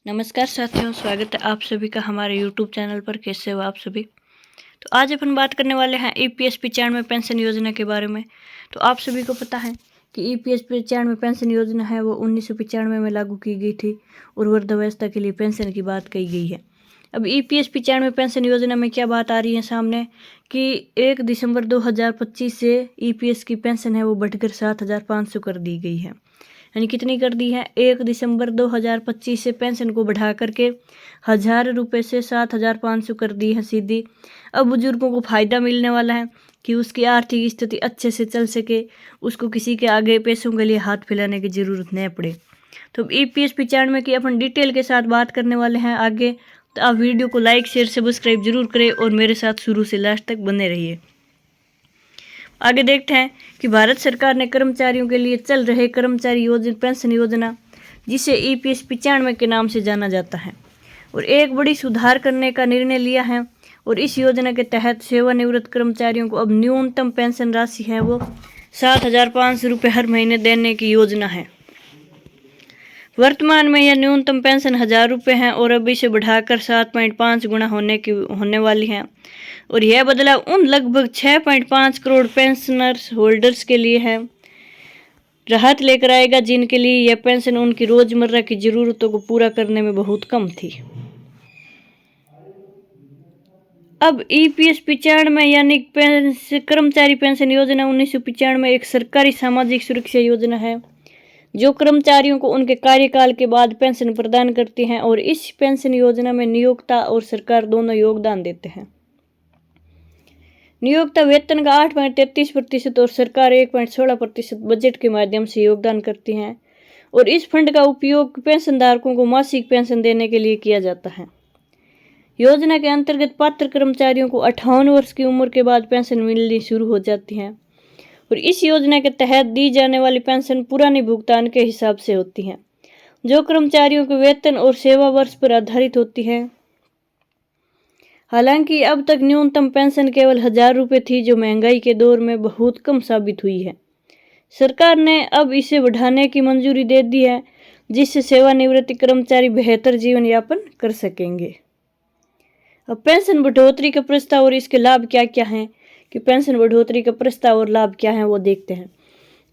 नमस्कार साथियों, स्वागत है आप सभी का हमारे यूट्यूब चैनल पर। कैसे हो आप सभी। तो आज अपन बात करने वाले हैं ईपीएस 95 पेंशन योजना के बारे में। तो आप सभी को पता है कि ईपीएस 95 पेंशन योजना है वो 1995 में लागू की गई थी और वृद्धावस्था के लिए पेंशन की बात कही गई है। अब ईपीएस 95 पेंशन योजना में क्या बात आ रही है सामने कि 1 दिसंबर 2025 से ईपीएस की पेंशन है वो बढ़कर 7,500 कर दी गई है। यानी कितनी कर दी है? 1 दिसंबर 2025 से पेंशन को बढ़ा करके 1,000 रुपये से 7,500 कर दी है सीधी। अब बुजुर्गों को फ़ायदा मिलने वाला है कि उसकी आर्थिक स्थिति अच्छे से चल सके, उसको किसी के आगे पैसों के लिए हाथ फैलाने की ज़रूरत नहीं पड़े। तो ईपीएस 95 की अपन डिटेल के साथ बात करने वाले हैं आगे। तो आप वीडियो को लाइक शेयर सब्सक्राइब जरूर करें और मेरे साथ शुरू से लास्ट तक बने रहिए। आगे देखते हैं कि भारत सरकार ने कर्मचारियों के लिए चल रहे कर्मचारी योजना पेंशन योजना, जिसे ईपीएस 95 के नाम से जाना जाता है, और एक बड़ी सुधार करने का निर्णय लिया है। और इस योजना के तहत सेवानिवृत्त कर्मचारियों को अब न्यूनतम पेंशन राशि है वो 7,500 रुपये हर महीने देने की योजना है। वर्तमान में यह न्यूनतम पेंशन 1,000 रुपये है और अब इसे बढ़ाकर 7.5 गुना होने वाली है। और यह बदलाव उन लगभग 6.5 करोड़ पेंशनर्स होल्डर्स के लिए है, राहत लेकर आएगा जिनके लिए यह पेंशन उनकी रोजमर्रा की जरूरतों को पूरा करने में बहुत कम थी। अब ईपीएस 95 यानी कर्मचारी पेंशन योजना 1995 एक सरकारी सामाजिक सुरक्षा योजना है जो कर्मचारियों को उनके कार्यकाल के बाद पेंशन प्रदान करती हैं। और इस पेंशन योजना में नियोक्ता और सरकार दोनों योगदान देते हैं। नियोक्ता वेतन का 8.33% और सरकार 1.16% बजट के माध्यम से योगदान करती हैं। और इस फंड का उपयोग पेंशनधारकों को मासिक पेंशन देने के लिए किया जाता है। योजना के अंतर्गत पात्र कर्मचारियों को 58 वर्ष की उम्र के बाद पेंशन मिलनी शुरू हो जाती है। और इस योजना के तहत दी जाने वाली पेंशन पुरानी भुगतान के हिसाब से होती है, जो कर्मचारियों के वेतन और सेवा वर्ष पर आधारित होती है। हालांकि अब तक न्यूनतम पेंशन केवल 1,000 रुपये थी, जो महंगाई के दौर में बहुत कम साबित हुई है। सरकार ने अब इसे बढ़ाने की मंजूरी दे दी है, जिससे सेवानिवृत्त कर्मचारी बेहतर जीवन यापन कर सकेंगे। अब पेंशन बढ़ोतरी का प्रस्ताव और इसके लाभ क्या क्या हैं कि पेंशन बढ़ोतरी का प्रस्ताव और लाभ क्या है वो देखते हैं।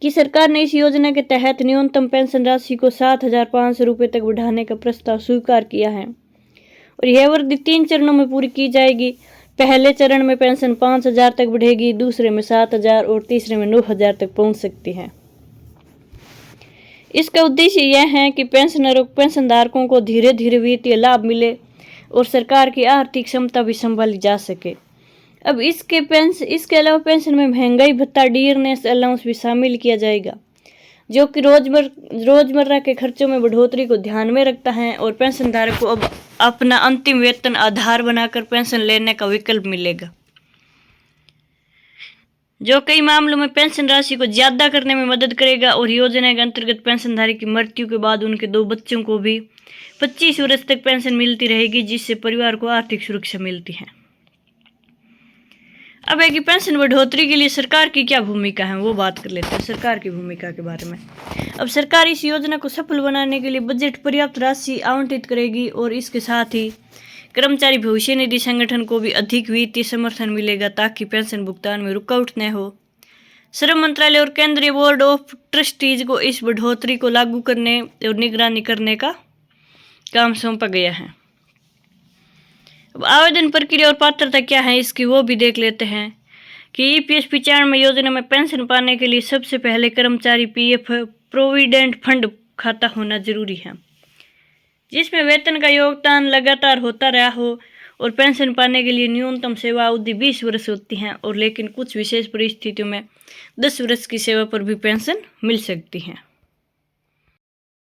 कि सरकार ने इस योजना के तहत न्यूनतम पेंशन राशि को 7,500 रुपये तक बढ़ाने का प्रस्ताव स्वीकार किया है। और यह वृद्धि 3 चरणों में पूरी की जाएगी। पहले चरण में पेंशन 5,000 तक बढ़ेगी, दूसरे में 7,000 और तीसरे में 9,000 तक पहुंच सकती है। इसका उद्देश्य यह है कि पेंशनरों पेंशनधारकों को धीरे धीरे वित्तीय लाभ मिले और सरकार की आर्थिक क्षमता भी संभाली जा सके। अब इसके अलावा पेंशन में महंगाई भत्ता डियरनेस अलाउंस भी शामिल किया जाएगा, जो कि रोजमर्रा के खर्चों में बढ़ोतरी को ध्यान में रखता है। और पेंशनधारक को अब अपना अंतिम वेतन आधार बनाकर पेंशन लेने का विकल्प मिलेगा, जो कई मामलों में पेंशन राशि को ज्यादा करने में मदद करेगा। और योजना के अंतर्गत पेंशनधारी की मृत्यु के बाद उनके 2 बच्चों को भी 25 वर्ष तक पेंशन मिलती रहेगी, जिससे परिवार को आर्थिक सुरक्षा मिलती है। अब है कि पेंशन बढ़ोतरी के लिए सरकार की क्या भूमिका है वो बात कर लेते हैं सरकार की भूमिका के बारे में। अब सरकार इस योजना को सफल बनाने के लिए बजट पर्याप्त राशि आवंटित करेगी और इसके साथ ही कर्मचारी भविष्य निधि संगठन को भी अधिक वित्तीय समर्थन मिलेगा ताकि पेंशन भुगतान में रुकावट न हो। श्रम मंत्रालय और केंद्रीय बोर्ड ऑफ ट्रस्टीज को इस बढ़ोतरी को लागू करने और निगरानी करने का काम सौंपा गया है। अब आवेदन प्रक्रिया और पात्रता क्या है इसकी वो भी देख लेते हैं। कि ईपीएस 95 योजना में पेंशन पाने के लिए सबसे पहले कर्मचारी पीएफ प्रोविडेंट फंड खाता होना जरूरी है, जिसमें वेतन का योगदान लगातार होता रहा हो। और पेंशन पाने के लिए न्यूनतम सेवा अवधि 20 वर्ष होती है, और लेकिन कुछ विशेष परिस्थितियों में 10 वर्ष की सेवा पर भी पेंशन मिल सकती है।